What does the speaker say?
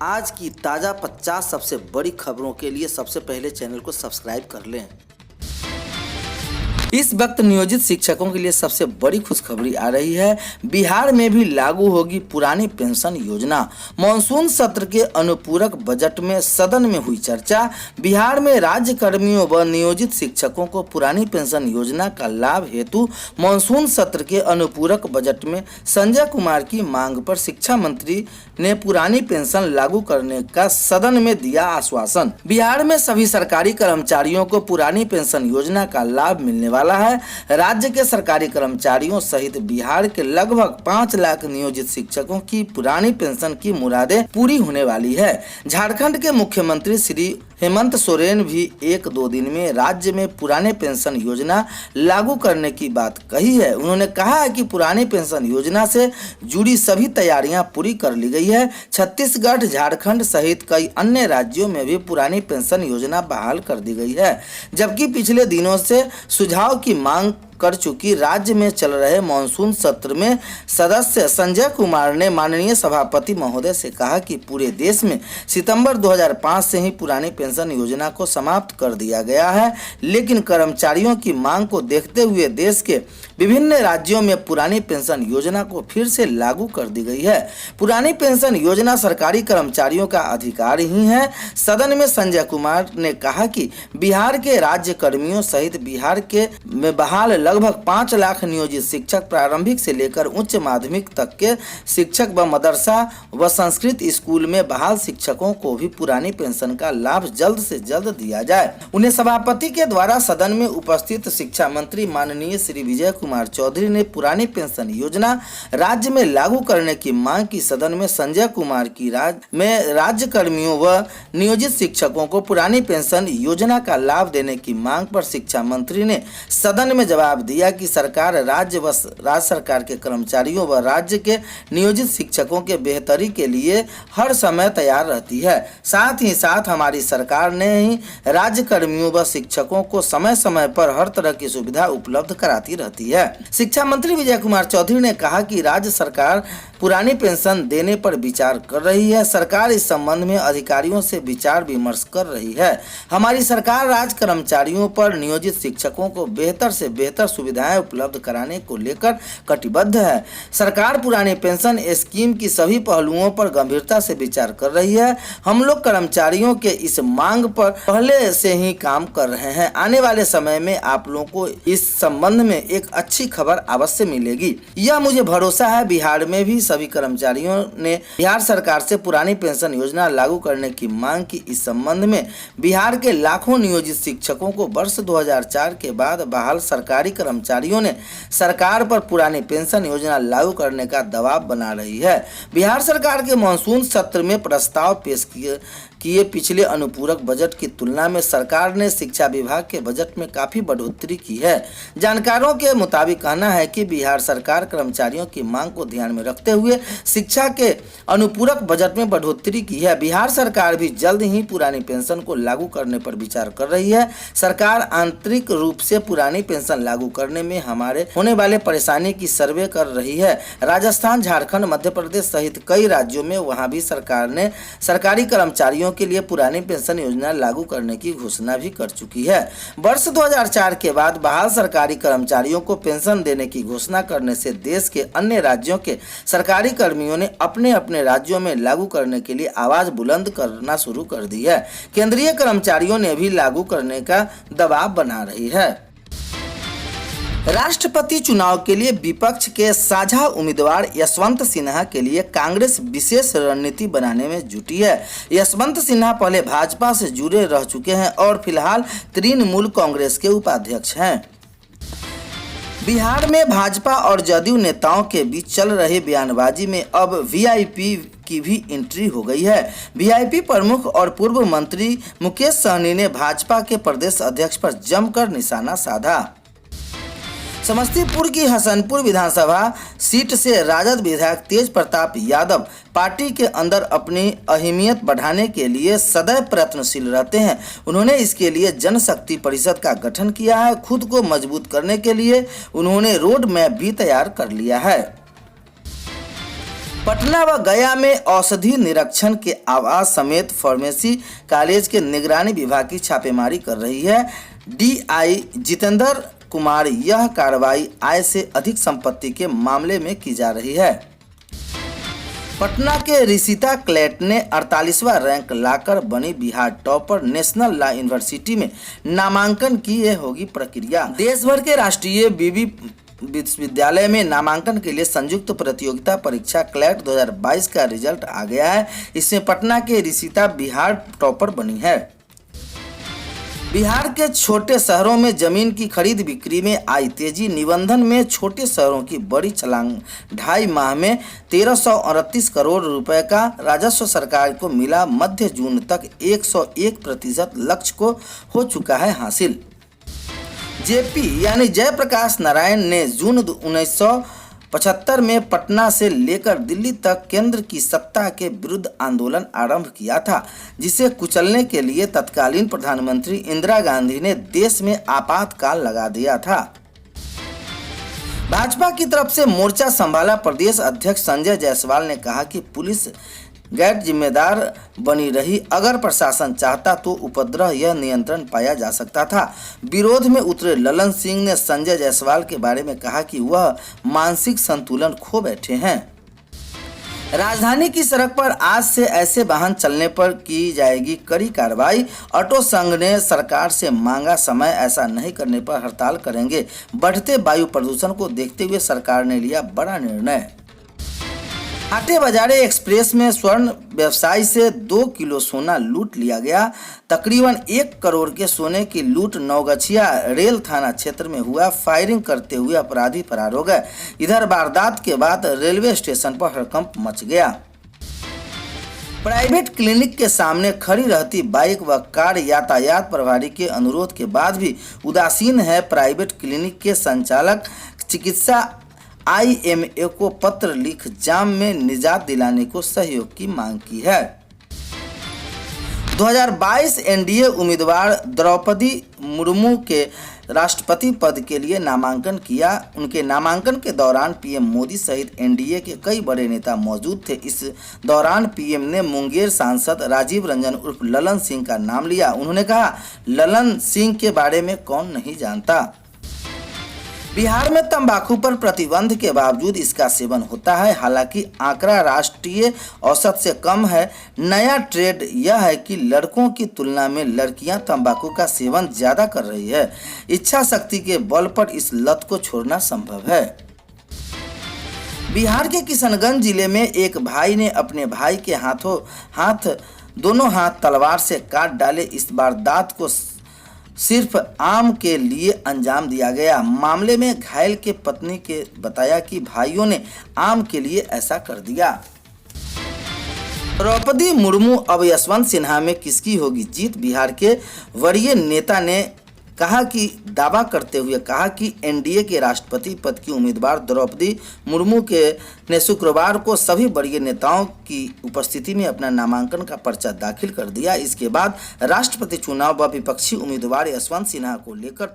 आज की ताज़ा 50 सबसे बड़ी खबरों के लिए सबसे पहले चैनल को सब्सक्राइब कर लें। इस वक्त नियोजित शिक्षकों के लिए सबसे बड़ी खुशखबरी आ रही है। बिहार में भी लागू होगी पुरानी पेंशन योजना। मॉनसून सत्र के अनुपूरक बजट में सदन में हुई चर्चा। बिहार में राज्य कर्मियों व नियोजित शिक्षकों को पुरानी पेंशन योजना का लाभ हेतु मॉनसून सत्र के अनुपूरक बजट में संजय कुमार की मांग पर शिक्षा मंत्री ने पुरानी पेंशन लागू करने का सदन में दिया आश्वासन। बिहार में सभी सरकारी कर्मचारियों को पुरानी पेंशन योजना का लाभ मिलने वाला है। राज्य के सरकारी कर्मचारियों सहित बिहार के लगभग 5 लाख नियोजित शिक्षकों की पुरानी पेंशन की मुरादें पूरी होने वाली है। झारखंड के मुख्यमंत्री श्री हेमंत सोरेन भी 1-2 दिन में राज्य में पुराने पेंशन योजना लागू करने की बात कही है। उन्होंने कहा है कि पुरानी पेंशन योजना से जुड़ी सभी तैयारियां पूरी कर ली गई है। छत्तीसगढ़, झारखंड सहित कई अन्य राज्यों में भी पुरानी पेंशन योजना बहाल कर दी गई है, जबकि पिछले दिनों से सुझाव की मांग कर चुकी राज्य में चल रहे मॉनसून सत्र में सदस्य संजय कुमार ने माननीय सभापति महोदय से कहा कि पूरे देश में सितंबर 2005 से ही पुरानी पेंशन योजना को समाप्त कर दिया गया है, लेकिन कर्मचारियों की मांग को देखते हुए देश के विभिन्न राज्यों में पुरानी पेंशन योजना को फिर से लागू कर दी गई है। पुरानी पेंशन योजना सरकारी कर्मचारियों का अधिकार ही है। सदन में संजय कुमार ने कहा कि बिहार के राज्य कर्मियों सहित बिहार के में बहाल लगभग 5 लाख नियोजित शिक्षक, प्रारंभिक से लेकर उच्च माध्यमिक तक के शिक्षक व मदरसा व संस्कृत स्कूल में बहाल शिक्षकों को भी पुरानी पेंशन का लाभ जल्द से जल्द दिया जाए। उन्हें सभापति के द्वारा सदन में उपस्थित शिक्षा मंत्री माननीय श्री विजय कुमार चौधरी ने पुरानी पेंशन योजना राज्य में लागू करने की मांग की। सदन में संजय कुमार की राज्य कर्मियों व नियोजित शिक्षकों को पुरानी पेंशन योजना का लाभ देने की मांग पर शिक्षा मंत्री ने सदन में जवाब दिया कि सरकार राज्य सरकार के कर्मचारियों व राज्य के नियोजित शिक्षकों के बेहतरी के लिए हर समय तैयार रहती है। साथ ही साथ हमारी सरकार ने ही राज्य कर्मियों व शिक्षकों को समय समय पर हर तरह की सुविधा उपलब्ध कराती रहती है। शिक्षा मंत्री विजय कुमार चौधरी ने कहा कि राज्य सरकार पुरानी पेंशन देने पर विचार कर रही है। सरकार इस संबंध में अधिकारियों से विचार विमर्श कर रही है। हमारी सरकार राज्य कर्मचारियों पर नियोजित शिक्षकों को बेहतर से बेहतर सुविधाएं उपलब्ध कराने को लेकर कटिबद्ध है। सरकार पुरानी पेंशन स्कीम की सभी पहलुओं पर गंभीरता से विचार कर रही है। हम लोग कर्मचारियों के इस मांग पर पहले से ही काम कर रहे हैं। आने वाले समय में आप लोगों को इस संबंध में एक अच्छी खबर अवश्य मिलेगी। यह मुझे भरोसा है। बिहार में भी सभी कर्मचारियों ने बिहार सरकार से पुरानी पेंशन योजना लागू करने की मांग की। इस संबंध में बिहार के लाखों नियोजित शिक्षकों को वर्ष 2004 के बाद बहाल सरकारी कर्मचारियों ने सरकार पर पुरानी पेंशन योजना लागू करने का दबाव बना रही है। बिहार सरकार के मॉनसून सत्र में प्रस्ताव पेश किए पिछले अनुपूरक बजट की तुलना में सरकार ने शिक्षा विभाग के बजट में काफी बढ़ोतरी की है। जानकारों के मुताबिक कहना है कि बिहार सरकार कर्मचारियों की मांग को ध्यान में रखते हुए शिक्षा के अनुपूरक बजट में बढ़ोतरी की है। बिहार सरकार भी जल्द ही पुरानी पेंशन को लागू करने पर विचार कर रही है। सरकार आंतरिक रूप से पुरानी पेंशन लागू करने में हमारे होने वाले परेशानी की सर्वे कर रही है। राजस्थान, झारखंड, मध्य प्रदेश सहित कई राज्यों में वहां भी सरकार ने सरकारी कर्मचारियों के लिए पुरानी पेंशन योजना लागू करने की घोषणा भी कर चुकी है। वर्ष 2004 के बाद बहाल सरकारी कर्मचारियों को पेंशन देने की घोषणा करने से देश के अन्य राज्यों के सरकारी कर्मियों ने अपने अपने राज्यों में लागू करने के लिए आवाज बुलंद करना शुरू कर दी है। केंद्रीय कर्मचारियों ने भी लागू करने का दबाव बना रही है। राष्ट्रपति चुनाव के लिए विपक्ष के साझा उम्मीदवार यशवंत सिन्हा के लिए कांग्रेस विशेष रणनीति बनाने में जुटी है। यशवंत सिन्हा पहले भाजपा से जुड़े रह चुके हैं और फिलहाल तृणमूल कांग्रेस के उपाध्यक्ष हैं। बिहार में भाजपा और जदयू नेताओं के बीच चल रही बयानबाजी में अब वीआईपी की भी एंट्री हो गई है। वीआईपी प्रमुख और पूर्व मंत्री मुकेश सहनी ने भाजपा के प्रदेश अध्यक्ष पर जमकर निशाना साधा। समस्तीपुर की हसनपुर विधानसभा सीट से राजद विधायक तेज प्रताप यादव पार्टी के अंदर अपनी अहमियत बढ़ाने के लिए सदैव प्रयत्नशील रहते हैं। उन्होंने इसके लिए जनशक्ति परिषद का गठन किया है। खुद को मजबूत करने के लिए उन्होंने रोड मैप भी तैयार कर लिया है। पटना व गया में औषधि निरीक्षण के आवास समेत फार्मेसी कॉलेज के निगरानी विभाग की छापेमारी कर रही है डीआई जितेंद्र कुमार। यह कार्रवाई आय से अधिक संपत्ति के मामले में की जा रही है। पटना के रिसिता क्लेट ने 48वां रैंक लाकर बनी Bihar topper. National law university में नामांकन की यह होगी प्रक्रिया। देश भर के राष्ट्रीय विश्वविद्यालय में नामांकन के लिए संयुक्त प्रतियोगिता परीक्षा क्लैट 2022 का रिजल्ट आ गया है। इसमें पटना के रिसिता बिहार टॉपर बनी है। बिहार के छोटे शहरों में जमीन की खरीद बिक्री में आई तेजी। निबंधन में छोटे शहरों की बड़ी छलांग। 2.5 माह में 1338 करोड़ रुपए का राजस्व सरकार को मिला। मध्य जून तक 101% लक्ष्य को हो चुका है हासिल। जेपी यानी जयप्रकाश नारायण ने जून 1975 में पटना से लेकर दिल्ली तक केंद्र की सत्ता के विरुद्ध आंदोलन आरंभ किया था, जिसे कुचलने के लिए तत्कालीन प्रधानमंत्री इंदिरा गांधी ने देश में आपातकाल लगा दिया था। भाजपा की तरफ से मोर्चा संभाला प्रदेश अध्यक्ष संजय जायसवाल ने कहा कि पुलिस गैर जिम्मेदार बनी रही। अगर प्रशासन चाहता तो उपद्रव यह नियंत्रण पाया जा सकता था। विरोध में उतरे ललन सिंह ने संजय जायसवाल के बारे में कहा कि वह मानसिक संतुलन खो बैठे हैं। राजधानी की सड़क पर आज से ऐसे वाहन चलने पर की जाएगी कड़ी कार्रवाई। ऑटो संघ ने सरकार से मांगा समय ऐसा नहीं करने पर हड़ताल करेंगे। बढ़ते वायु प्रदूषण को देखते हुए सरकार ने लिया बड़ा निर्णय। हाटे बाजारे एक्सप्रेस में स्वर्ण व्यवसायी से 2 किलो सोना लूट लिया गया। तकरीबन 1 करोड़ के सोने की लूट नवगछिया रेल थाना क्षेत्र में हुआ। फायरिंग करते हुए अपराधी फरार हो गए। इधर वारदात के बाद रेलवे स्टेशन पर हड़कंप मच गया। प्राइवेट क्लिनिक के सामने खड़ी रहती बाइक व कार यातायात प्रभारी के अनुरोध के बाद भी उदासीन है। प्राइवेट क्लिनिक के संचालक चिकित्सा IMA को पत्र लिख जाम में निजात दिलाने को सहयोग की मांग की है। 2022 एनडीए उम्मीदवार द्रौपदी मुर्मू के राष्ट्रपति पद के लिए नामांकन किया। उनके नामांकन के दौरान पीएम मोदी सहित एनडीए के कई बड़े नेता मौजूद थे। इस दौरान पीएम ने मुंगेर सांसद राजीव रंजन उर्फ ललन सिंह का नाम लिया। उन्होंने कहा, ललन सिंह के बारे में कौन नहीं जानता। बिहार में तंबाकू पर प्रतिबंध के बावजूद इसका सेवन होता है। हालांकि आंकड़ा राष्ट्रीय औसत से कम है। नया ट्रेंड यह है कि लड़कों की तुलना में लड़कियां तंबाकू का सेवन ज्यादा कर रही है। इच्छा शक्ति के बल पर इस लत को छोड़ना संभव है। बिहार के किशनगंज जिले में एक भाई ने अपने भाई के दोनों हाथ तलवार से काट डाले। इस वारदात को सिर्फ आम के लिए अंजाम दिया गया। मामले में घायल के पत्नी के बताया कि भाइयों ने आम के लिए ऐसा कर दिया। द्रौपदी मुर्मू अब यशवंत सिन्हा में किसकी होगी जीत। बिहार के वरीय नेता ने दावा करते हुए कहा कि एनडीए के राष्ट्रपति पद की उम्मीदवार द्रौपदी मुर्मू ने शुक्रवार को सभी वरीय नेताओं की उपस्थिति में अपना नामांकन का पर्चा दाखिल कर दिया। इसके बाद राष्ट्रपति चुनाव व विपक्षी उम्मीदवार यशवंत सिन्हा को लेकर